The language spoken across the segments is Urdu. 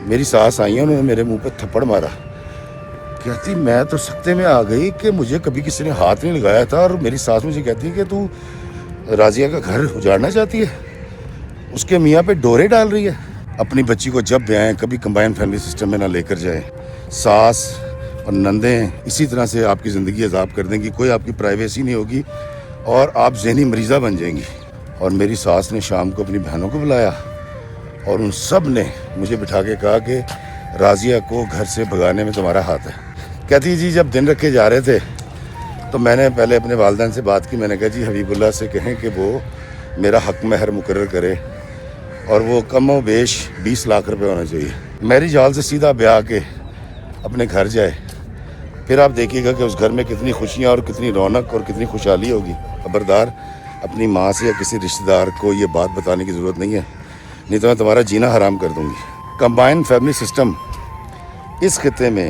میری ساس آئی ہیں، انہوں نے میرے منہ پہ تھپڑ مارا. کہتی میں تو سکتے میں آ گئی کہ مجھے کبھی کسی نے ہاتھ نہیں لگایا تھا، اور میری ساس مجھے کہتی ہے کہ تو راضیہ کا گھر اجاڑنا چاہتی ہے، اس کے میاں پہ ڈورے ڈال رہی ہے. اپنی بچی کو جب بھی آئیں کبھی کمبائن فیملی سسٹم میں نہ لے کر جائیں. ساس اور نندیں اسی طرح سے آپ کی زندگی عذاب کر دیں گی، کوئی آپ کی پرائیویسی نہیں ہوگی اور آپ ذہنی مریضہ بن جائیں گی. اور میری ساس نے شام کو اپنی بہنوں کو بلایا اور ان سب نے مجھے بٹھا کے کہا کہ راضیہ کو گھر سے بھگانے میں تمہارا ہاتھ ہے. کہتی جی جب دن رکھے جا رہے تھے تو میں نے پہلے اپنے والدین سے بات کی. میں نے کہا جی حبیب اللہ سے کہیں کہ وہ میرا حق مہر مقرر کرے اور وہ کم و بیش 20 لاکھ روپے ہونا چاہیے. میرج ہال سے سیدھا بیاہ کے اپنے گھر جائے، پھر آپ دیکھیے گا کہ اس گھر میں کتنی خوشیاں اور کتنی رونق اور کتنی خوشحالی ہوگی. خبردار اپنی ماں سے یا کسی رشتہ دار کو یہ بات بتانے کی ضرورت نہیں ہے، نہیں تو میں تمہارا جینا حرام کر دوں گی. کمبائن فیملی سسٹم اس خطے میں،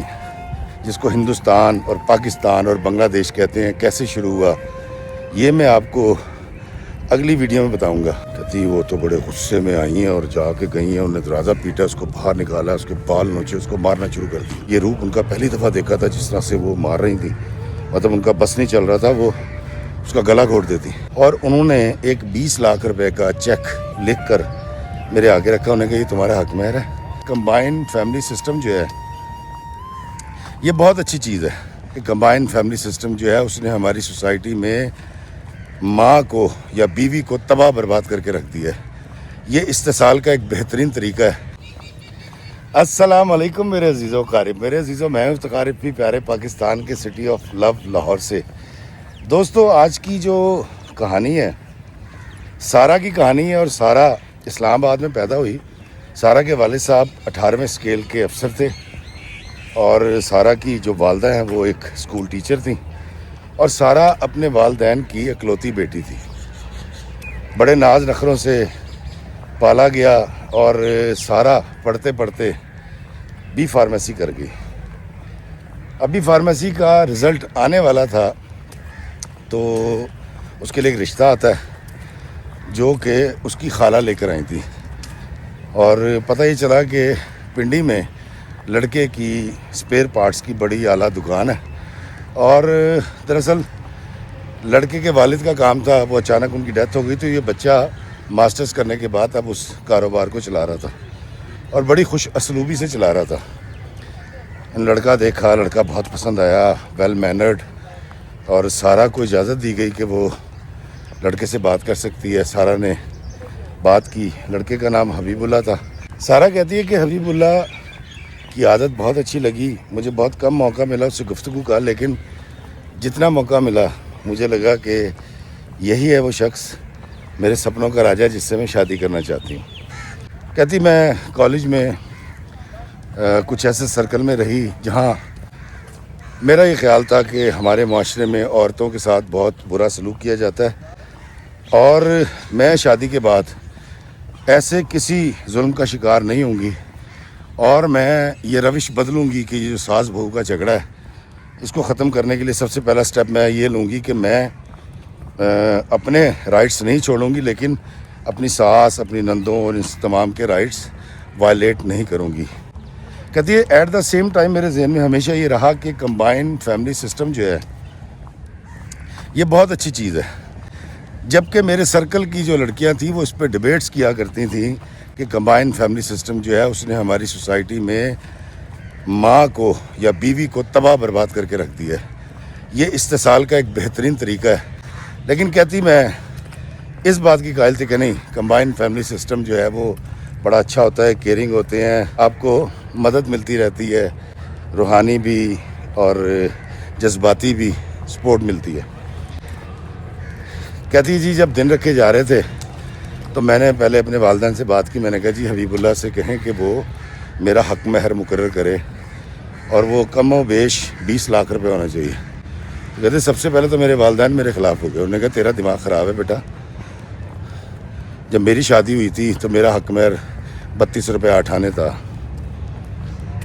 جس کو ہندوستان اور پاکستان اور بنگلہ دیش کہتے ہیں، کیسے شروع ہوا یہ میں آپ کو اگلی ویڈیو میں بتاؤں گا. کہتی وہ تو بڑے غصے میں آئی ہیں اور جا کے گئی ہیں، انہوں نے دروازہ پیٹا، اس کو باہر نکالا، اس کے بال نوچے، اس کو مارنا شروع کر دی. یہ روپ ان کا پہلی دفعہ دیکھا تھا جس طرح سے وہ مار رہی تھی، مطلب ان کا بس نہیں چل رہا تھا، وہ اس کا گلا گھونٹ دیتی. اور انہوں نے ایک 20 لاکھ روپے کا چیک لکھ کر میرے آگے رکھا. انہوں نے کہا یہ تمہارا حق مہر ہے. کمبائن فیملی سسٹم جو ہے یہ بہت اچھی چیز ہے کہ کمبائن فیملی سسٹم جو ہے اس نے ہماری سوسائٹی میں ماں کو یا بیوی کو تباہ برباد کر کے رکھ دیا ہے. یہ استحصال کا ایک بہترین طریقہ ہے. السلام علیکم میرے عزیزو قارب. میرے عزیزو میں ہوں قارب بھی پیارے پاکستان کے سٹی آف لو لاہور سے. دوستو آج کی جو کہانی ہے سارا کی کہانی ہے، اور سارا اسلام آباد میں پیدا ہوئی. سارا کے والد صاحب 18ویں اسکیل کے افسر تھے اور سارا کی جو والدہ ہیں وہ ایک اسکول ٹیچر تھیں، اور سارا اپنے والدین کی اکلوتی بیٹی تھی. بڑے ناز نخروں سے پالا گیا اور سارا پڑھتے پڑھتے بی فارمیسی کر گئی. اب بی فارمیسی کا رزلٹ آنے والا تھا تو اس کے لیے ایک رشتہ آتا ہے جو کہ اس کی خالہ لے کر آئی تھی، اور پتہ یہ چلا کہ پنڈی میں لڑکے کی اسپیئر پارٹس کی بڑی اعلیٰ دکان ہے. اور دراصل لڑکے کے والد کا کام تھا، وہ اچانک ان کی ڈیتھ ہو گئی، تو یہ بچہ ماسٹرز کرنے کے بعد اب اس کاروبار کو چلا رہا تھا اور بڑی خوش اسلوبی سے چلا رہا تھا. لڑکا دیکھا، لڑکا بہت پسند آیا، ویل مینرڈ، اور سارا کو اجازت دی گئی کہ وہ لڑکے سے بات کر سکتی ہے. سارا نے بات کی. لڑکے کا نام حبیب اللہ تھا. سارا کہتی ہے کہ حبیب اللہ کی عادت بہت اچھی لگی، مجھے بہت کم موقع ملا اس سے گفتگو کا، لیکن جتنا موقع ملا مجھے لگا کہ یہی ہے وہ شخص میرے سپنوں کا راجا جس سے میں شادی کرنا چاہتی ہوں. کہتی میں کالج میں کچھ ایسے سرکل میں رہی جہاں میرا یہ خیال تھا کہ ہمارے معاشرے میں عورتوں کے ساتھ بہت برا سلوک کیا جاتا ہے، اور میں شادی کے بعد ایسے کسی ظلم کا شکار نہیں ہوں گی، اور میں یہ روش بدلوں گی کہ یہ جو ساس بہو کا جھگڑا ہے اس کو ختم کرنے کے لیے سب سے پہلا سٹیپ میں یہ لوں گی کہ میں اپنے رائٹس نہیں چھوڑوں گی، لیکن اپنی ساس، اپنی نندوں اور ان تمام کے رائٹس وائلیٹ نہیں کروں گی. کہتی ہے ایٹ دا سیم ٹائم میرے ذہن میں ہمیشہ یہ رہا کہ کمبائن فیملی سسٹم جو ہے یہ بہت اچھی چیز ہے. جبکہ میرے سرکل کی جو لڑکیاں تھیں وہ اس پہ ڈیبیٹس کیا کرتی تھیں کہ کمبائن فیملی سسٹم جو ہے اس نے ہماری سوسائٹی میں ماں کو یا بیوی کو تباہ برباد کر کے رکھ دیا ہے. یہ استحصال کا ایک بہترین طریقہ ہے. لیکن کہتی میں اس بات کی قائل تھی کہ نہیں، کمبائن فیملی سسٹم جو ہے وہ بڑا اچھا ہوتا ہے، کیئرنگ ہوتے ہیں، آپ کو مدد ملتی رہتی ہے، روحانی بھی اور جذباتی بھی سپورٹ ملتی ہے. کہتی جی جب دن رکھے جا رہے تھے تو میں نے پہلے اپنے والدین سے بات کی. میں نے کہا جی حبیب اللہ سے کہیں کہ وہ میرا حق مہر مقرر کرے اور وہ کم و بیش 20 لاکھ روپے ہونا چاہیے. کہتے سب سے پہلے تو میرے والدین میرے خلاف ہو گئے. انہوں نے کہا تیرا دماغ خراب ہے بیٹا، جب میری شادی ہوئی تھی تو میرا حق مہر 32 روپے 8 آنے تھا.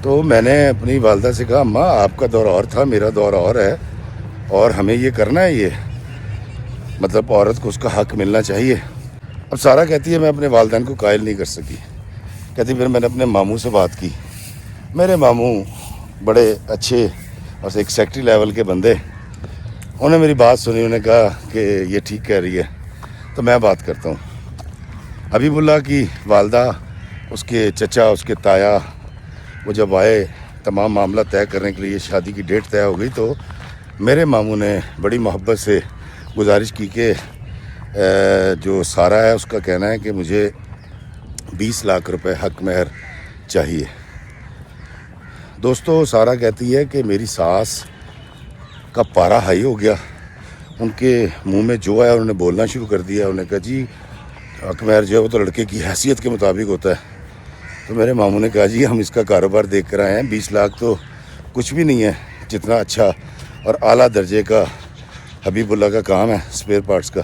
تو میں نے اپنی والدہ سے کہا اماں آپ کا دور اور تھا، میرا دور اور ہے، اور ہمیں یہ کرنا ہے، یہ مطلب عورت کو اس کا حق ملنا چاہیے. اب سارا کہتی ہے میں اپنے والدین کو قائل نہیں کر سکی. کہتی پھر میں نے اپنے ماموں سے بات کی. میرے ماموں بڑے اچھے اور ایک سیکٹری لیول کے بندے, انہوں نے میری بات سنی. انہوں نے کہا کہ یہ ٹھیک کہہ رہی ہے, تو میں بات کرتا ہوں. حبیب اللہ کی والدہ, اس کے چچا, اس کے تایا, وہ جب آئے تمام معاملہ طے کرنے کے لیے, شادی کی ڈیٹ طے ہو گئی, تو میرے ماموں نے بڑی محبت سے گزارش کی کہ جو سارا ہے اس کا کہنا ہے کہ مجھے 20 لاکھ روپے حق مہر چاہیے. دوستو, سارا کہتی ہے کہ میری ساس کا پارا ہائی ہو گیا. ان کے منہ میں جو ہے انہوں نے بولنا شروع کر دیا. انہوں نے کہا جی حق مہر جو ہے وہ تو لڑکے کی حیثیت کے مطابق ہوتا ہے. تو میرے ماموں نے کہا جی ہم اس کا کاروبار دیکھ کر آئے ہیں, 20 لاکھ تو کچھ بھی نہیں ہے. جتنا اچھا اور اعلیٰ درجے کا حبیب اللہ کا کام ہے اسپیئر پارٹس کا,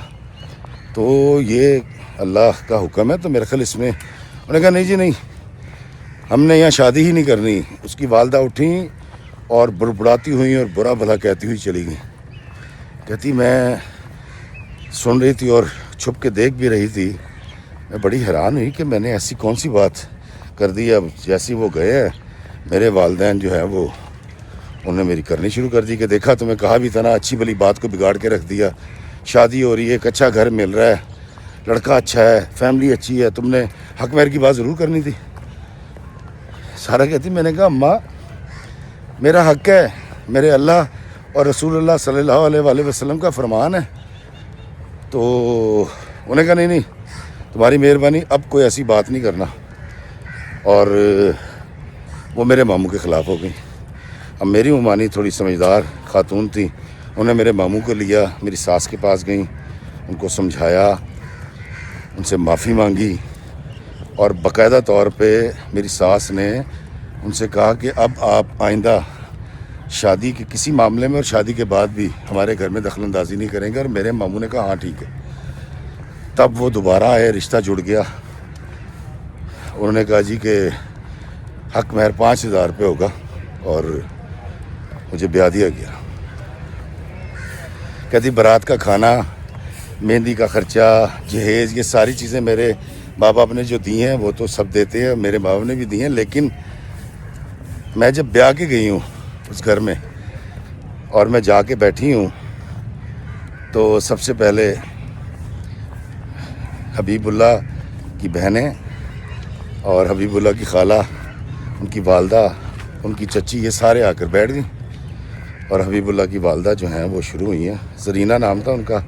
تو یہ اللہ کا حکم ہے. تو میرے خیال اس میں انہوں نے کہا نہیں جی نہیں, ہم نے یہاں شادی ہی نہیں کرنی. اس کی والدہ اٹھیں اور بڑبڑاتی ہوئیں اور برا بھلا کہتی ہوئی چلی گئیں. کہتی میں سن رہی تھی اور چھپ کے دیکھ بھی رہی تھی. میں بڑی حیران ہوئی کہ میں نے ایسی کون سی بات کر دی. اب جیسی وہ گئے ہیں میرے والدین جو ہے وہ انہوں نے میری کرنی شروع کر دی کہ دیکھا تمہیں کہا بھی تھا نا, اچھی بھلی بات کو بگاڑ کے رکھ دیا. شادی ہو رہی ہے, ایک اچھا گھر مل رہا ہے, لڑکا اچھا ہے, فیملی اچھی ہے, تم نے حق مہر کی بات ضرور کرنی تھی. سارا کہتی میں نے کہا اماں میرا حق ہے, میرے اللہ اور رسول اللہ صلی اللہ علیہ وآلہ وسلم کا فرمان ہے. تو انہوں نے کہا نہیں تمہاری مہربانی, اب کوئی ایسی بات نہیں کرنا. اور وہ میرے ماموں کے خلاف ہو گئی. اب میری ممانی تھوڑی سمجھدار خاتون تھی, انہوں نے میرے ماموں کو لیا, میری ساس کے پاس گئیں, ان کو سمجھایا, ان سے معافی مانگی, اور باقاعدہ طور پہ میری ساس نے ان سے کہا کہ اب آپ آئندہ شادی کے کسی معاملے میں اور شادی کے بعد بھی ہمارے گھر میں دخل اندازی نہیں کریں گے. اور میرے ماموں نے کہا ہاں ٹھیک ہے. تب وہ دوبارہ آئے, رشتہ جڑ گیا. انہوں نے کہا جی کہ حق مہر 5,000 روپے ہوگا, اور مجھے بیاہ دیا گیا. کہتی بارات کا کھانا, مہندی کا خرچہ, جہیز, یہ ساری چیزیں میرے ماں باپ نے جو دی ہیں وہ تو سب دیتے ہیں, میرے ماں باپ نے بھی دی ہیں. لیکن میں جب بیاہ کے گئی ہوں اس گھر میں اور میں جا کے بیٹھی ہوں, تو سب سے پہلے حبیب اللہ کی بہنیں اور حبیب اللہ کی خالہ, ان کی والدہ, ان کی چچی, یہ سارے آ کر بیٹھ گئیں. اور حبیب اللہ کی والدہ جو ہیں وہ شروع ہوئی ہیں. زرینہ نام تھا ان کا.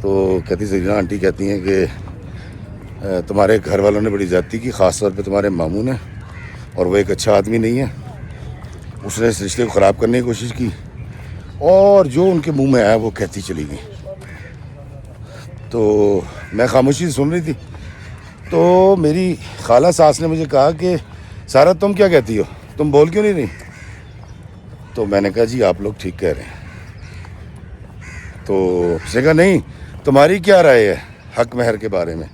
تو کہتی زرینہ آنٹی کہتی ہیں کہ تمہارے گھر والوں نے بڑی زیادتی کی, خاص طور پہ تمہارے ماموں نے, اور وہ ایک اچھا آدمی نہیں ہے. اس نے اس رشتے کو خراب کرنے کی کوشش کی, اور جو ان کے منہ میں آیا وہ کہتی چلی گئی. تو میں خاموشی سے سن رہی تھی. تو میری خالہ ساس نے مجھے کہا کہ سارا تم کیا کہتی ہو, تم بول کیوں نہیں رہی؟ تو میں نے کہا جی آپ لوگ ٹھیک کہہ رہے ہیں. تو اس نے کہا نہیں تمہاری کیا رائے ہے حق مہر کے بارے میں؟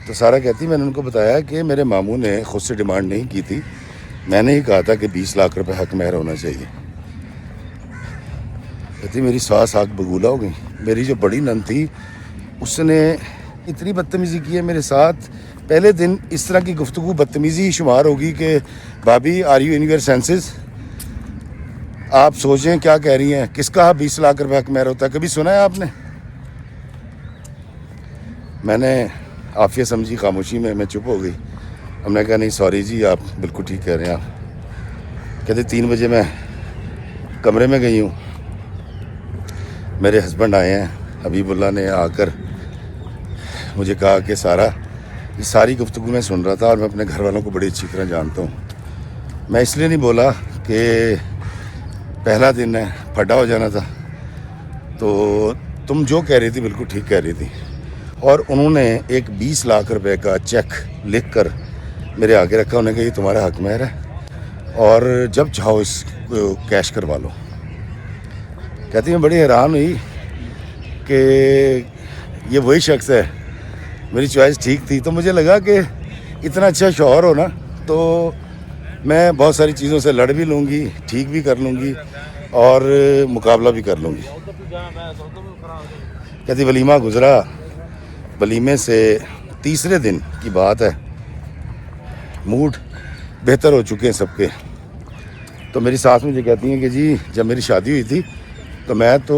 تو سارا کہتی میں نے ان کو بتایا کہ میرے ماموں نے خود سے ڈیمانڈ نہیں کی تھی, میں نے ہی کہا تھا کہ 20 لاکھ روپے حق مہر ہونا چاہیے. کہتی میری ساس آگ بگولا ہو گئی. میری جو بڑی نند تھی اس نے اتنی بدتمیزی کی ہے میرے ساتھ. پہلے دن اس طرح کی گفتگو بدتمیزی ہی شمار ہوگی کہ بھابھی are you in your senses, آپ سوچیں کیا کہہ رہی ہیں, کس کا 20 لاکھ روپے حق مہر ہوتا ہے, کبھی سنا ہے آپ نے؟ میں نے عافیہ سمجھی, خاموشی میں چپ ہو گئی. ہم نے کہا نہیں سوری جی آپ بالکل ٹھیک کہہ رہے ہیں آپ. کہتے 3 بجے میں کمرے میں گئی ہوں, میرے ہسبینڈ آئے ہیں. حبیب اللہ نے آ کر مجھے کہا کہ سارا یہ ساری گفتگو میں سن رہا تھا اور میں اپنے گھر والوں کو بڑی اچھی طرح جانتا ہوں. میں اس لیے نہیں بولا کہ پہلا دن ہے, پھڈا ہو جانا تھا. تو تم جو کہہ رہی تھی بالکل ٹھیک کہہ رہی تھی. اور انہوں نے ایک 20 لاکھ روپے کا چیک لکھ کر میرے آگے رکھا. انہوں نے کہا یہ تمہارا حق مہر ہے اور جب چاہو اس کو کیش کروا لو. کہتی میں بڑی حیران ہوئی کہ یہ وہی شخص ہے. میری چوائس ٹھیک تھی. تو مجھے لگا کہ اتنا اچھا شوہر ہو نا تو میں بہت ساری چیزوں سے لڑ بھی لوں گی, ٹھیک بھی کر لوں گی اور مقابلہ بھی کر لوں گی. کہتی ولیمہ گزرا, ولیمے سے تیسرے دن کی بات ہے, موڈ بہتر ہو چکے ہیں سب کے. تو میری ساس مجھے کہتی ہیں کہ جی جب میری شادی ہوئی تھی تو میں تو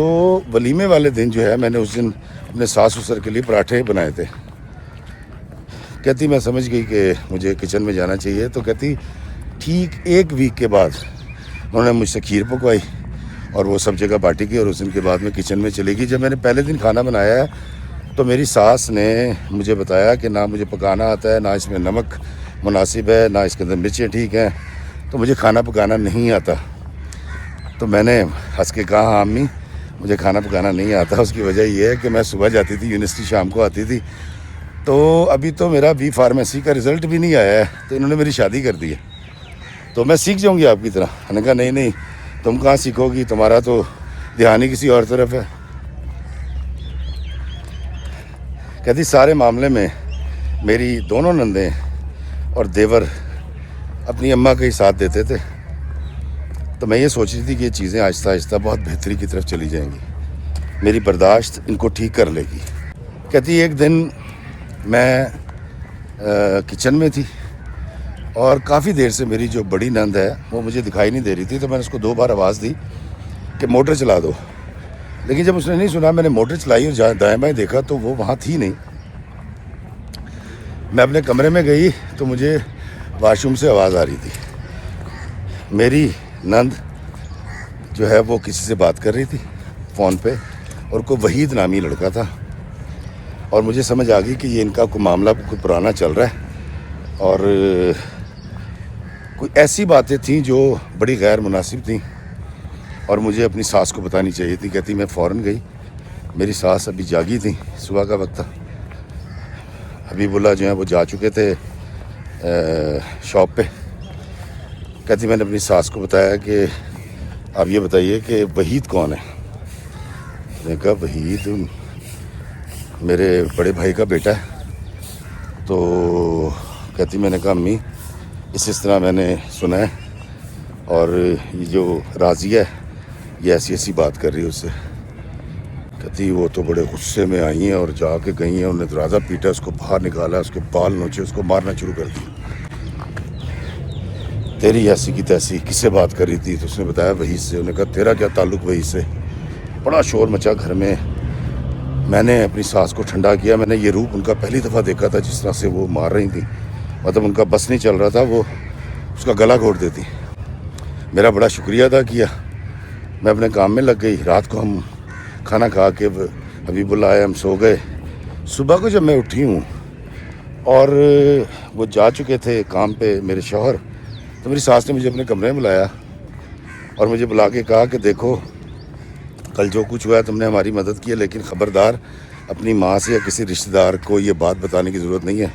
ولیمے والے دن جو ہے میں نے اس دن اپنے ساس سسر کے لیے پراٹھے بنائے تھے. کہتی میں سمجھ گئی کہ مجھے کچن میں جانا چاہیے. تو کہتی ٹھیک 1 ویک کے بعد انہوں نے مجھ سے کھیر پکوائی اور وہ سب جگہ بانٹی کی اور اس دن کے بعد میں کچن میں چلی گئی. جب میں نے پہلے دن کھانا بنایا ہے تو میری ساس نے مجھے بتایا کہ نہ مجھے پکانا آتا ہے، نہ اس میں نمک مناسب ہے، نہ اس کے اندر مرچیں ٹھیک ہیں، تو مجھے کھانا پکانا نہیں آتا. تو میں نے ہنس کے کہا ہاں امی مجھے کھانا پکانا نہیں آتا. اس کی وجہ یہ ہے کہ میں صبح جاتی تھی یونیورسٹی، شام کو آتی تھی. تو ابھی تو میرا بی فارمیسی کا رزلٹ بھی نہیں آیا ہے تو انہوں نے میری شادی کر دی ہے. تو میں سیکھ جاؤں گی آپ کی طرح. میں نے کہا نہیں تم کہاں سیکھو گی، تمہارا تو دھیان ہی کسی اور طرف ہے. کہتی سارے معاملے میں میری دونوں نندیں اور دیور اپنی اماں کا ہی ساتھ دیتے تھے. تو میں یہ سوچ رہی تھی کہ یہ چیزیں آہستہ آہستہ بہت بہتری کی طرف چلی جائیں گی، میری برداشت ان کو ٹھیک کر لے گی. کہتی ایک دن میں کچن میں تھی اور کافی دیر سے میری جو بڑی نند ہے وہ مجھے دکھائی نہیں دے رہی تھی. تو میں نے اس کو 2 بار آواز دی کہ موٹر چلا دو، لیکن جب اس نے نہیں سنا میں نے موٹر چلائی اور دائیں بائیں دیکھا تو وہ وہاں تھی نہیں. میں اپنے کمرے میں گئی تو مجھے واش روم سے آواز آ رہی تھی. میری نند جو ہے وہ کسی سے بات کر رہی تھی فون پہ اور کوئی وحید نامی لڑکا تھا. اور مجھے سمجھ آ گئی کہ یہ ان کا کوئی معاملہ کوئی پرانا چل رہا ہے اور کوئی ایسی باتیں تھیں جو بڑی غیر مناسب تھیں اور مجھے اپنی ساس کو بتانی چاہیے تھی. کہتی میں فوراً گئی. میری ساس ابھی جاگی تھی، صبح کا وقت تھا. حبیب اللہ جو ہیں وہ جا چکے تھے شاپ پہ. کہتی میں نے اپنی ساس کو بتایا کہ آپ یہ بتائیے کہ وحید کون ہے. میں نے کہا وحید میرے بڑے بھائی کا بیٹا ہے. تو کہتی میں نے کہا امی اس طرح میں نے سنا ہے اور یہ جو راضیہ ہے یہ ایسی بات کر رہی ہے اس سے. کہتی وہ تو بڑے غصے میں آئی ہیں اور جا کے گئی ہیں، انہوں نے دروازہ پیٹا، اس کو باہر نکالا، اس کے بال نوچے، اس کو مارنا شروع کر دی. تیری ایسی کی تیسی کس سے بات کر رہی تھی؟ تو اس نے بتایا وحید سے. انہوں نے کہا تیرا کیا تعلق وحید سے؟ بڑا شور مچا گھر میں. میں نے اپنی ساس کو ٹھنڈا کیا. میں نے یہ روپ ان کا پہلی دفعہ دیکھا تھا جس طرح سے وہ مار رہی تھی، مطلب ان کا بس نہیں چل رہا تھا، وہ اس کا گلا گھونٹ دیتی. میرا بڑا شکریہ ادا کیا. میں اپنے کام میں لگ گئی. رات کو ہم کھانا کھا کے حبیب اللہ آئے، ہم سو گئے. صبح کو جب میں اٹھی ہوں اور وہ جا چکے تھے کام پہ میرے شوہر، تو میری ساس نے مجھے اپنے کمرے میں بلایا اور مجھے بلا کے کہا کہ دیکھو کل جو کچھ ہوا ہے تم نے ہماری مدد کی ہے، لیکن خبردار اپنی ماں سے یا کسی رشتہ دار کو یہ بات بتانے کی ضرورت نہیں ہے،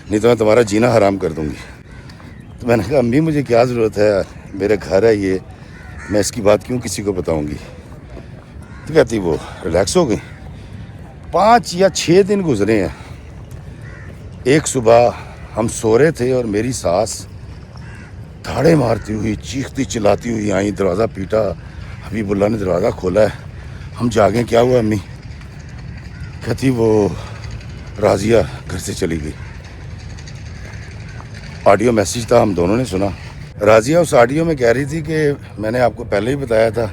نہیں تو میں تمہارا جینا حرام کر دوں گی. تو میں نے کہا امی مجھے کیا ضرورت ہے، میرے گھر ہے یہ، میں اس کی بات کیوں کسی کو بتاؤں گی. تو کہتی وہ ریلیکس ہو گئی. 5 یا 6 دن گزرے ہیں. ایک صبح ہم سو رہے تھے اور میری ساس دھاڑے مارتی ہوئی چیختی چلاتی ہوئی آئیں، دروازہ پیٹا. حبیب اللہ نے دروازہ کھولا ہے. ہم جاگیں کیا ہوا امی؟ کہتی وہ راضیہ گھر سے چلی گئی. آڈیو میسیج تھا، ہم دونوں نے سنا. راضیہ اس آڈیو میں کہہ رہی تھی کہ میں نے آپ کو پہلے ہی بتایا تھا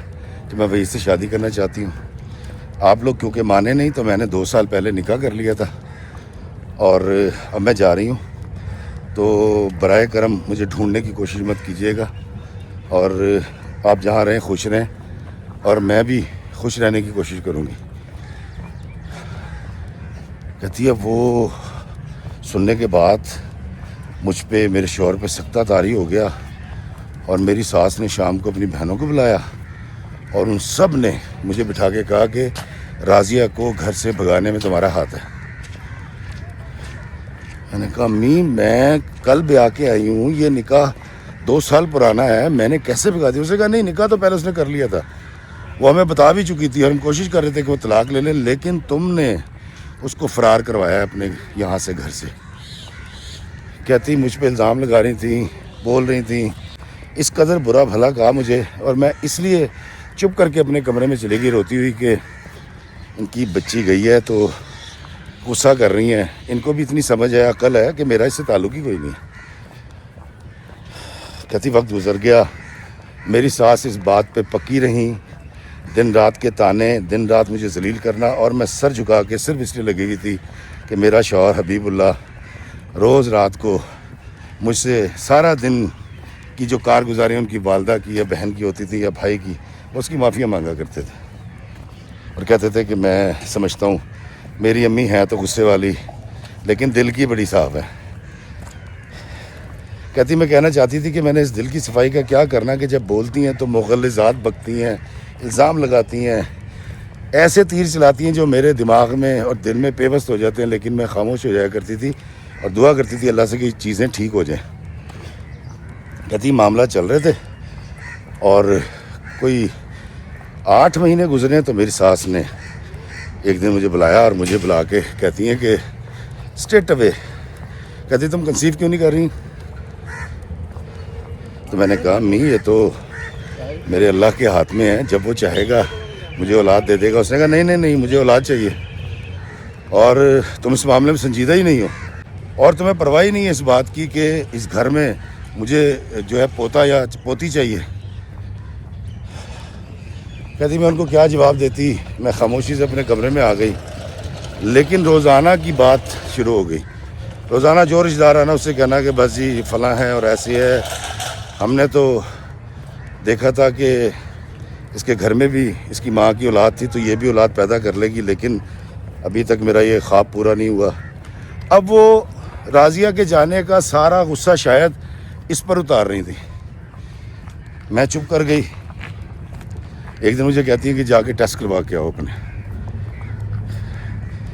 کہ میں وحید سے شادی کرنا چاہتی ہوں. آپ لوگ کیونکہ مانے نہیں تو میں نے 2 سال پہلے نکاح کر لیا تھا اور اب میں جا رہی ہوں. تو برائے کرم مجھے ڈھونڈنے کی کوشش مت کیجیے گا اور آپ جہاں رہیں خوش رہیں اور میں بھی خوش رہنے کی کوشش کروں گی. کہتی ہے وہ سننے کے بعد مجھ پہ میرے شوہر پہ سختہ طاری ہو گیا اور میری ساس نے شام کو اپنی بہنوں کو بلایا اور ان سب نے مجھے بٹھا کے کہا کہ راضیہ کو گھر سے بھگانے میں تمہارا ہاتھ ہے. میں نے کہا امی میں کل بیاہ کے آئی ہوں، یہ نکاح 2 سال پرانا ہے، میں نے کیسے بھگا دیا؟ اس نے کہا نہیں نکاح تو پہلے اس نے کر لیا تھا، وہ ہمیں بتا بھی چکی تھی اور ہم کوشش کر رہے تھے کہ وہ طلاق لے لیں، لیکن تم نے اس کو فرار کروایا اپنے یہاں سے گھر سے. کہتی مجھ پہ الزام لگا رہی تھیں، بول رہی تھیں، اس قدر برا بھلا کہا مجھے اور میں اس لیے چپ کر کے اپنے کمرے میں چلی گئی روتی ہوئی کہ ان کی بچی گئی ہے تو غصہ کر رہی ہیں. ان کو بھی اتنی سمجھ ہے، عقل ہے کہ میرا اس سے تعلق ہی کوئی نہیں ہے. کہتی وقت گزر گیا، میری ساس اس بات پہ پکی رہیں، دن رات کے تانے، دن رات مجھے ذلیل کرنا، اور میں سر جھکا کے صرف اس لیے لگی ہوئی تھی کہ میرا شوہر حبیب اللہ روز رات کو مجھ سے سارا دن کی جو کارگزاری ان کی والدہ کی یا بہن کی ہوتی تھی یا بھائی کی، اس کی معافیاں مانگا کرتے تھے اور کہتے تھے کہ میں سمجھتا ہوں میری امی ہے تو غصے والی لیکن دل کی بڑی صاف ہے۔ کہتی میں کہنا چاہتی تھی کہ میں نے اس دل کی صفائی کا کیا کرنا کہ جب بولتی ہیں تو مغلظات بکتی ہیں، الزام لگاتی ہیں، ایسے تیر چلاتی ہیں جو میرے دماغ میں اور دل میں پیوست ہو جاتے ہیں، لیکن میں خاموش ہو جایا کرتی تھی اور دعا کرتی تھی اللہ سے کہ چیزیں ٹھیک ہو جائیں۔ کہتی معاملہ چل رہے تھے اور کوئی 8 مہینے گزرے تو میری ساس نے ایک دن مجھے بلایا اور مجھے بلا کے کہتی ہیں کہ اسٹریٹ اوے، کہتی تم کنسیو کیوں نہیں کر رہی؟ تو میں نے کہا امی یہ تو میرے اللہ کے ہاتھ میں ہے، جب وہ چاہے گا مجھے اولاد دے دے گا۔ اس نے کہا نہیں مجھے اولاد چاہیے اور تم اس معاملے میں سنجیدہ ہی نہیں ہو اور تمہیں پرواہ ہی نہیں ہے اس بات کی کہ اس گھر میں مجھے جو ہے پوتا یا پوتی چاہیے۔ کہتی میں ان کو کیا جواب دیتی، میں خاموشی سے اپنے کمرے میں آ گئی، لیکن روزانہ کی بات شروع ہو گئی۔ روزانہ جو رشتہ دار آنا اس سے کہنا کہ بس جی فلاں ہے اور ایسی ہے، ہم نے تو دیکھا تھا کہ اس کے گھر میں بھی اس کی ماں کی اولاد تھی تو یہ بھی اولاد پیدا کر لے گی، لیکن ابھی تک میرا یہ خواب پورا نہیں ہوا۔ اب وہ راضیہ کے جانے کا سارا غصہ شاید اس پر اتار رہی تھی۔ میں چپ کر گئی۔ ایک دن مجھے کہتی ہے کہ جا کے ٹیسٹ کروا کے آؤ اپنے۔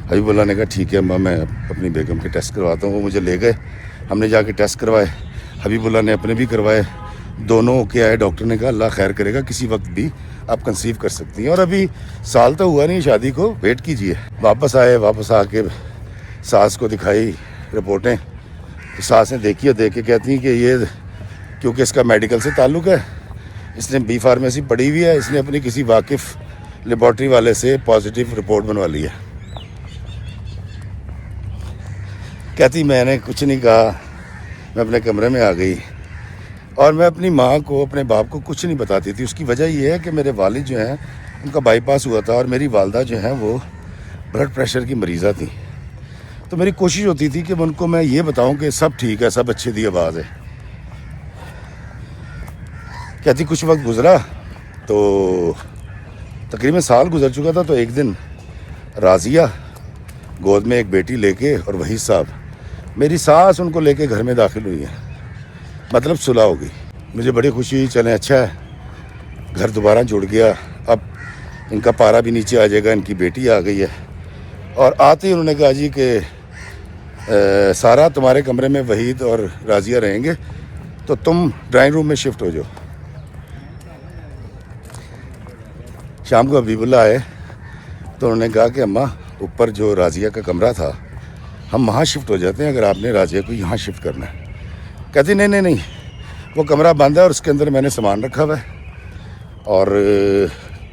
حبیب اللہ نے کہا ٹھیک ہے اماں میں اپنی بیگم کے ٹیسٹ کرواتا ہوں۔ وہ مجھے لے گئے، ہم نے جا کے ٹیسٹ کروائے، حبیب اللہ نے اپنے بھی کروائے، دونوں اوکے آئے۔ ڈاکٹر نے کہا اللہ خیر کرے گا، کسی وقت بھی آپ کنسیو کر سکتی ہیں اور ابھی سال تو ہوا نہیں شادی کو، ویٹ کیجئے۔ واپس آئے، واپس آ کے ساس کو دکھائی رپورٹیں، تو ساس نے دیکھی اور دیکھ کے کہتی ہیں کہ یہ کیونکہ اس کا میڈیکل سے تعلق ہے، اس نے بی فارمیسی پڑھی ہوئی ہے، اس نے اپنی کسی واقف لیبارٹری والے سے پازیٹیو رپورٹ بنوا لی ہے۔ کہتی میں نے کچھ نہیں کہا، میں اپنے کمرے میں آ گئی اور میں اپنی ماں کو اپنے باپ کو کچھ نہیں بتاتی تھی۔ اس کی وجہ یہ ہے کہ میرے والد جو ہیں ان کا بائی پاس ہوا تھا اور میری والدہ جو ہیں وہ بلڈ پریشر کی مریضہ تھیں، تو میری کوشش ہوتی تھی کہ ان کو میں یہ بتاؤں کہ سب ٹھیک ہے، سب اچھے دی آواز ہے۔ کہتی کچھ وقت گزرا تو تقریباً سال گزر چکا تھا، تو ایک دن راضیہ گود میں ایک بیٹی لے کے اور وحید صاحب میری ساس ان کو لے کے گھر میں داخل ہوئی ہیں، مطلب صلح ہو گئی۔ مجھے بڑی خوشی ہوئی، چلیں اچھا ہے، گھر دوبارہ جڑ گیا، اب ان کا پارا بھی نیچے آ جائے گا، ان کی بیٹی آ گئی ہے۔ اور آتے ہی انہوں نے کہا جی کہ سارا تمہارے کمرے میں وحید اور راضیہ رہیں گے تو تم ڈرائنگ روم میں شفٹ ہو جاؤ۔ شام کو حبیب اللہ آئے تو انہوں نے کہا کہ اماں اوپر جو راضیہ کا کمرہ تھا ہم وہاں شفٹ ہو جاتے ہیں اگر آپ نے راضیہ کو یہاں شفٹ کرنا ہے۔ کہتی نہیں وہ کمرہ بند ہے اور اس کے اندر میں نے سامان رکھا ہوا ہے اور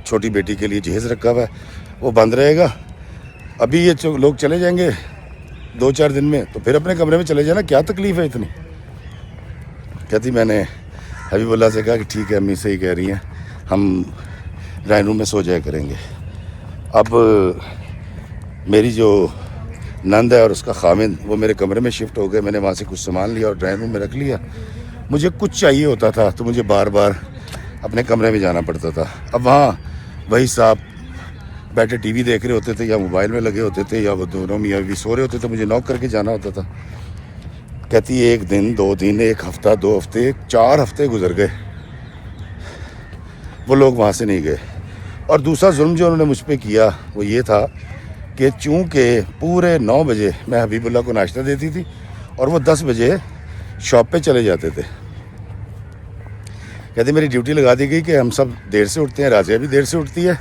چھوٹی بیٹی کے لیے جہیز رکھا ہوا ہے، وہ بند رہے گا، ابھی یہ لوگ چلے جائیں گے 2-4 دن میں تو پھر اپنے کمرے میں چلے جانا، کیا تکلیف ہے اتنی۔ کہتی میں نے حبیب اللہ سے کہا کہ ٹھیک ہے امی صحیح کہہ رہی ہیں، ہم ڈرائنگ روم میں سو جایا کریں گے۔ اب میری جو نند ہے اور اس کا خامند وہ میرے کمرے میں شفٹ ہو گئے، میں نے وہاں سے کچھ سامان لیا اور ڈرائنگ روم میں رکھ لیا۔ مجھے کچھ چاہیے ہوتا تھا تو مجھے بار بار اپنے کمرے میں جانا پڑتا تھا۔ اب وہاں وہی صاحب بیٹھے ٹی وی دیکھ رہے ہوتے تھے یا موبائل میں لگے ہوتے تھے یا وہ دونوں میاں بھی سو رہے ہوتے تھے، مجھے نوک کر کے جانا ہوتا تھا۔ کہتی 1 دن 2 دن 1 ہفتہ 2 ہفتے 4 ہفتے گزر گئے، وہ لوگ وہاں سے نہیں گئے۔ اور دوسرا ظلم جو انہوں نے مجھ پہ کیا وہ یہ تھا کہ چونکہ پورے 9 بجے میں حبیب اللہ کو ناشتہ دیتی تھی اور وہ 10 بجے شاپ پہ چلے جاتے تھے۔ کہتے میری ڈیوٹی لگا دی گئی کہ ہم سب دیر سے اٹھتے ہیں، راضیہ بھی دیر سے اٹھتی ہے،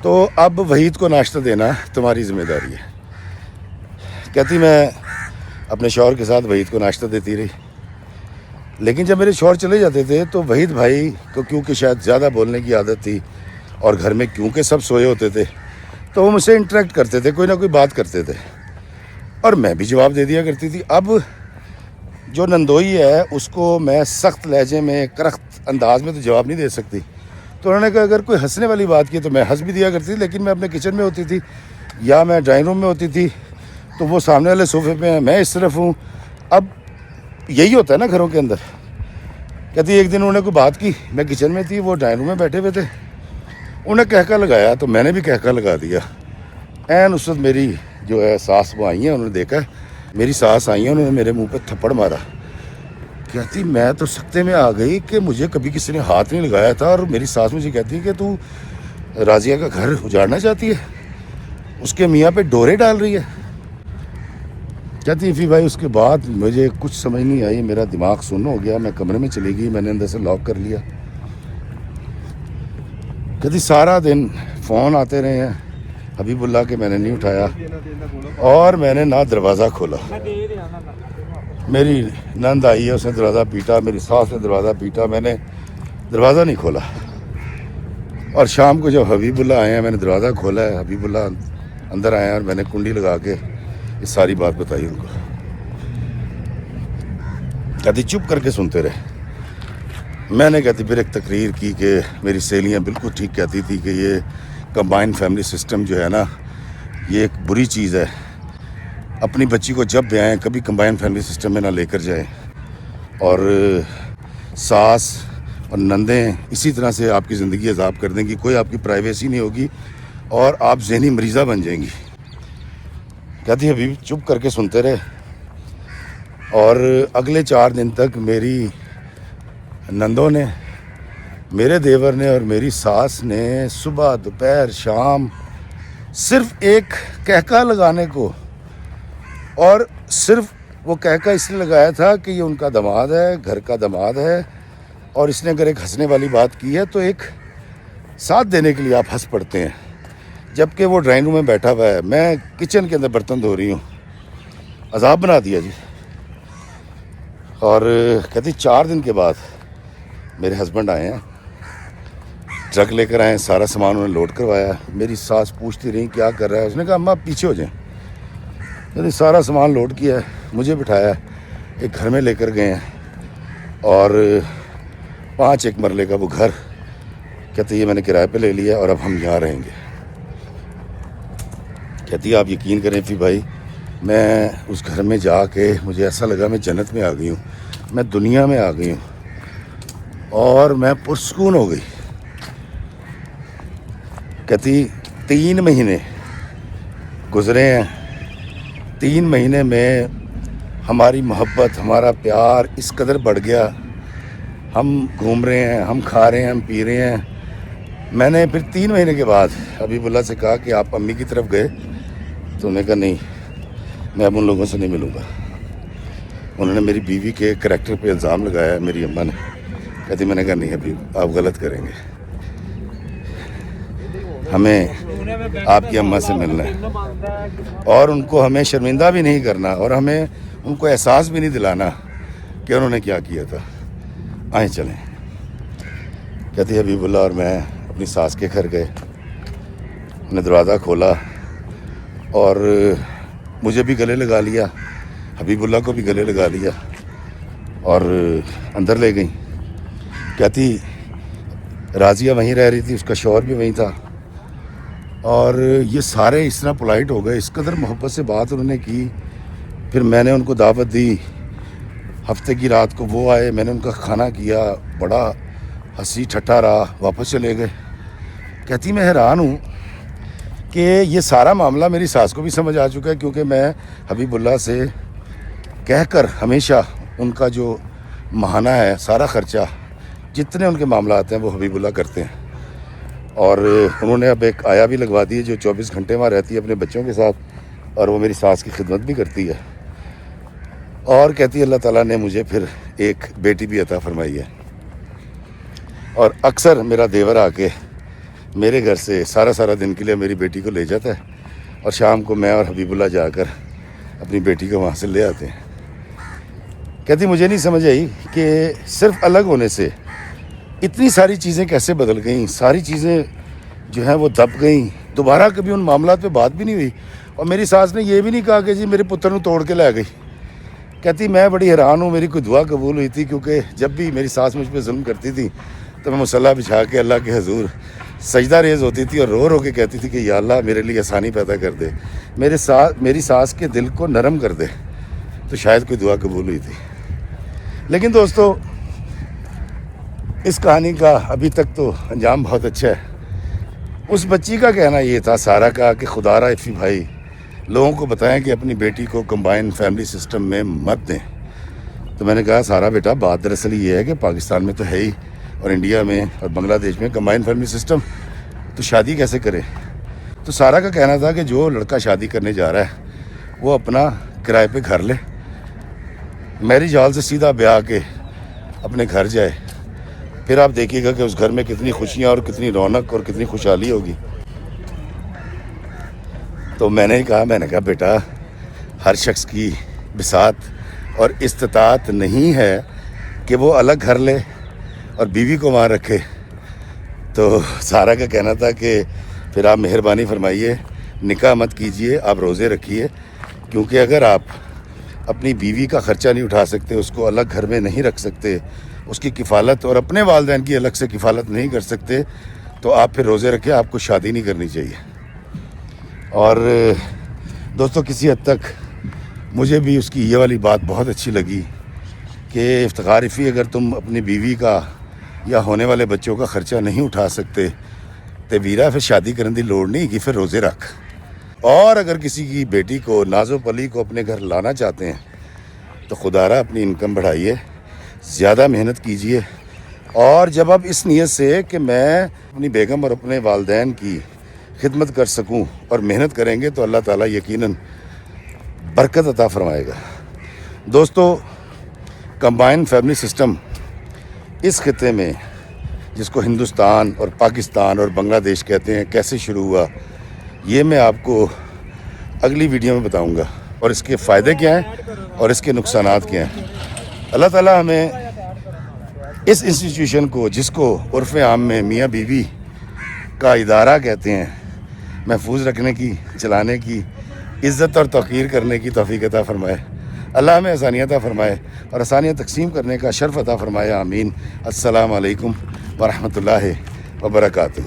تو اب وحید کو ناشتہ دینا تمہاری ذمہ داری ہے۔ کہتی میں اپنے شوہر کے ساتھ وحید کو ناشتہ دیتی رہی، لیکن جب میرے شوہر چلے جاتے تھے تو وحید بھائی کو کیونکہ شاید زیادہ بولنے کی عادت تھی اور گھر میں کیونکہ سب سوئے ہوتے تھے تو وہ مجھ سے انٹریکٹ کرتے تھے، کوئی نہ کوئی بات کرتے تھے اور میں بھی جواب دے دیا کرتی تھی۔ اب جو نندوئی ہے اس کو میں سخت لہجے میں کرخت انداز میں تو جواب نہیں دے سکتی. تو انہوں نے کہا اگر کوئی ہنسنے والی بات کی تو میں ہنس بھی دیا کرتی تھی, لیکن میں اپنے کچن میں ہوتی تھی یا میں ڈرائنگ روم میں ہوتی تھی تو وہ سامنے والے صوفے پہ ہیں, میں اس طرف ہوں. اب یہی ہوتا ہے نا گھروں کے اندر. کہتی ایک دن انہوں نے کوئی بات کی, میں کچن میں تھی, وہ ڈرائنگ روم میں بیٹھے ہوئے تھے, انہوں نے کہکا لگایا تو میں نے بھی کہکا لگا دیا. این اس وقت میری جو ہے ساس وہ آئی ہیں, انہوں نے دیکھا میری ساس آئی ہیں, انہوں نے میرے منہ پہ تھپڑ مارا. کہتی میں تو سکتے میں آ گئی کہ مجھے کبھی کسی نے ہاتھ نہیں لگایا تھا. اور میری ساس مجھے کہتی کہ تو راضیہ کا گھر اجاڑنا چاہتی ہے, اس کے میاں پہ ڈورے ڈال رہی ہے. کہتی فی بھائی اس کے بعد مجھے کچھ سمجھ نہیں آئی, میرا دماغ سن ہو گیا, میں کمرے میں چلی گئی, میں نے اندر سے لاک کر لیا. کہتی سارا دن فون آتے رہے ہیں حبیب اللہ کے, میں نے نہیں اٹھایا اور میں نے نہ دروازہ کھولا. میری نند آئی ہے, اس نے دروازہ پیٹا, میری ساس نے دروازہ پیٹا, میں نے دروازہ نہیں کھولا. اور شام کو جب حبیب اللہ آئے ہیں میں نے دروازہ کھولا ہے, حبیب اللہ اندر آئے ہیں اور میں نے کنڈی لگا کے یہ ساری بات بتائی ان کو. کہتی چپ کر کے سنتے رہے. میں نے کہتی پھر ایک تقریر کی کہ میری سہیلیاں بالکل ٹھیک کہتی تھی کہ یہ کمبائنڈ فیملی سسٹم جو ہے نا یہ ایک بری چیز ہے. اپنی بچی کو جب بھی آئیں کبھی کمبائنڈ فیملی سسٹم میں نہ لے کر جائیں. اور ساس اور نندیں اسی طرح سے آپ کی زندگی عذاب کر دیں گی, کوئی آپ کی پرائیویسی نہیں ہوگی اور آپ ذہنی مریضہ بن جائیں گی. کہتی حبیب چپ کر کے سنتے رہے. اور اگلے 4 دن تک میری نندوں نے, میرے دیور نے اور میری ساس نے صبح دوپہر شام صرف ایک کہکا لگانے کو, اور صرف وہ کہکا اس لیے لگایا تھا کہ یہ ان کا داماد ہے, گھر کا داماد ہے, اور اس نے اگر ایک ہنسنے والی بات کی ہے تو ایک ساتھ دینے کے لیے آپ ہنس پڑتے ہیں. جبکہ وہ ڈرائنگ روم میں بیٹھا ہوا ہے, میں کچن کے اندر برتن دھو رہی ہوں. عذاب بنا دیا جی. اور کہتی 4 دن کے بعد میرے ہسبینڈ آئے ہیں, ٹرک لے کر آئے, سارا سامان انہوں نے لوڈ کروایا. میری ساس پوچھتی رہی کیا کر رہا ہے, اس نے کہا اماں آپ پیچھے ہو جائیں. کہتی سارا سامان لوڈ کیا ہے, مجھے بٹھایا, ایک گھر میں لے کر گئے ہیں, اور 5 ایک مرلے کا وہ گھر. کہتی یہ میں نے کرائے پہ لے لیا اور اب ہم یہاں رہیں گے. کہتی آپ یقین کریں فی بھائی, میں اس گھر میں جا کے مجھے ایسا لگا میں جنت میں آ گئی ہوں, میں دنیا میں آ گئی ہوں, اور میں پرسکون ہو گئی. کہتی 3 مہینے گزرے ہیں, 3 مہینے میں ہماری محبت, ہمارا پیار اس قدر بڑھ گیا. ہم گھوم رہے ہیں, ہم کھا رہے ہیں, ہم پی رہے ہیں. میں نے پھر 3 مہینے کے بعد حبیب اللہ سے کہا کہ آپ امی کی طرف گئے, تو انہوں نے کہا نہیں میں اب ان لوگوں سے نہیں ملوں گا. انہوں نے میری بیوی کے کریکٹر پہ الزام لگایا, میری اماں نے. کہتی میں نے کہا نہیں حبیب آپ غلط کریں گے, ہمیں آپ کی اماں سے ملنا ہے, اور ان کو ہمیں شرمندہ بھی نہیں کرنا, اور ہمیں ان کو احساس بھی نہیں دلانا کہ انہوں نے کیا کیا تھا. آئیں چلیں. کہتی حبیب اللہ اور میں اپنی ساس کے گھر گئے, انہوں نے دروازہ کھولا اور مجھے بھی گلے لگا لیا, حبیب اللہ کو بھی گلے لگا لیا, اور اندر لے گئیں. کہتی راضیہ وہیں رہ رہی تھی, اس کا شوہر بھی وہیں تھا, اور یہ سارے اس طرح پولائٹ ہو گئے, اس قدر محبت سے بات انہوں نے کی. پھر میں نے ان کو دعوت دی, ہفتے کی رات کو وہ آئے, میں نے ان کا کھانا کیا, بڑا ہنسی ٹھٹا رہا, واپس چلے گئے. کہتی میں حیران ہوں کہ یہ سارا معاملہ میری ساس کو بھی سمجھ آ چکا ہے, کیونکہ میں حبیب اللہ سے کہہ کر ہمیشہ ان کا جو ماہانہ ہے سارا خرچہ جتنے ان کے معاملات ہیں وہ حبیب اللہ کرتے ہیں. اور انہوں نے اب ایک آیا بھی لگوا دی ہے جو 24 گھنٹے وہاں رہتی ہے اپنے بچوں کے ساتھ, اور وہ میری ساس کی خدمت بھی کرتی ہے. اور کہتی ہے اللہ تعالیٰ نے مجھے پھر ایک بیٹی بھی عطا فرمائی ہے. اور اکثر میرا دیور آ کے میرے گھر سے سارا دن کے لیے میری بیٹی کو لے جاتا ہے, اور شام کو میں اور حبیب اللہ جا کر اپنی بیٹی کو وہاں سے لے آتے ہیں. کہتی مجھے نہیں سمجھ آئی کہ صرف الگ ہونے سے اتنی ساری چیزیں کیسے بدل گئیں, ساری چیزیں جو ہیں وہ دب گئیں, دوبارہ کبھی ان معاملات پہ بات بھی نہیں ہوئی. اور میری ساس نے یہ بھی نہیں کہا کہ جی میرے پتر کو توڑ کے لے گئی, کہتی میں بڑی حیران ہوں، میری کوئی دعا قبول ہوئی تھی، کیونکہ جب بھی میری ساس مجھ پہ ظلم کرتی تھی تو میں مصلی بچھا کے اللہ کے حضور سجدہ ریز ہوتی تھی اور رو رو کے کہتی تھی کہ یا اللہ میرے لیے آسانی پیدا کر دے، میری ساس کے دل کو نرم کر دے، تو شاید کوئی دعا قبول ہوئی تھی۔ لیکن دوستو، اس کہانی کا ابھی تک تو انجام بہت اچھا ہے۔ اس بچی کا کہنا یہ تھا، سارا کا، کہ خدا را افی بھائی لوگوں کو بتائیں کہ اپنی بیٹی کو کمبائن فیملی سسٹم میں مت دیں۔ تو میں نے کہا سارا بیٹا، بات دراصل یہ ہے کہ پاکستان میں تو ہے ہی، اور انڈیا میں اور بنگلہ دیش میں کمبائن فیملی سسٹم، تو شادی کیسے کرے؟ تو سارا کا کہنا تھا کہ جو لڑکا شادی کرنے جا رہا ہے وہ اپنا کرائے پہ گھر لے، میرج ہال سے سیدھا بیاہ کے اپنے گھر جائے، پھر آپ دیکھیے گا کہ اس گھر میں کتنی خوشیاں اور کتنی رونق اور کتنی خوشحالی ہوگی۔ تو میں نے کہا بیٹا، ہر شخص کی بساط اور استطاعت نہیں ہے کہ وہ الگ گھر لے اور بیوی کو وہاں رکھے۔ تو سارا کا کہنا تھا کہ پھر آپ مہربانی فرمائیے، نکاح مت کیجئے، آپ روزے رکھیے، کیونکہ اگر آپ اپنی بیوی کا خرچہ نہیں اٹھا سکتے، اس کو الگ گھر میں نہیں رکھ سکتے، اس کی کفالت اور اپنے والدین کی الگ سے کفالت نہیں کر سکتے، تو آپ پھر روزے رکھیں، آپ کو شادی نہیں کرنی چاہیے۔ اور دوستو، کسی حد تک مجھے بھی اس کی یہ والی بات بہت اچھی لگی کہ افتخار افی، اگر تم اپنی بیوی کا یا ہونے والے بچوں کا خرچہ نہیں اٹھا سکتے تو ویرا پھر شادی کرنے دی لوڑ نہیں کہ پھر روزے رکھ۔ اور اگر کسی کی بیٹی کو، ناز و پلی کو اپنے گھر لانا چاہتے ہیں تو خدا را اپنی انکم بڑھائیے، زیادہ محنت کیجئے، اور جب اب اس نیت سے کہ میں اپنی بیگم اور اپنے والدین کی خدمت کر سکوں اور محنت کریں گے تو اللہ تعالیٰ یقیناً برکت عطا فرمائے گا۔ دوستو، کمبائن فیملی سسٹم اس خطے میں، جس کو ہندوستان اور پاکستان اور بنگلہ دیش کہتے ہیں، کیسے شروع ہوا، یہ میں آپ کو اگلی ویڈیو میں بتاؤں گا، اور اس کے فائدے کیا ہیں اور اس کے نقصانات کیا ہیں۔ اللہ تعالیٰ ہمیں اس انسٹیٹیوشن کو، جس کو عرف عام میں میاں بیوی کا ادارہ کہتے ہیں، محفوظ رکھنے کی، چلانے کی، عزت اور توقیر کرنے کی توفیق عطا فرمائے۔ اللہ ہمیں آسانیاں عطا فرمائے اور آسانیاں تقسیم کرنے کا شرف عطا فرمائے، آمین۔ السلام علیکم ورحمۃ اللہ وبرکاتہ۔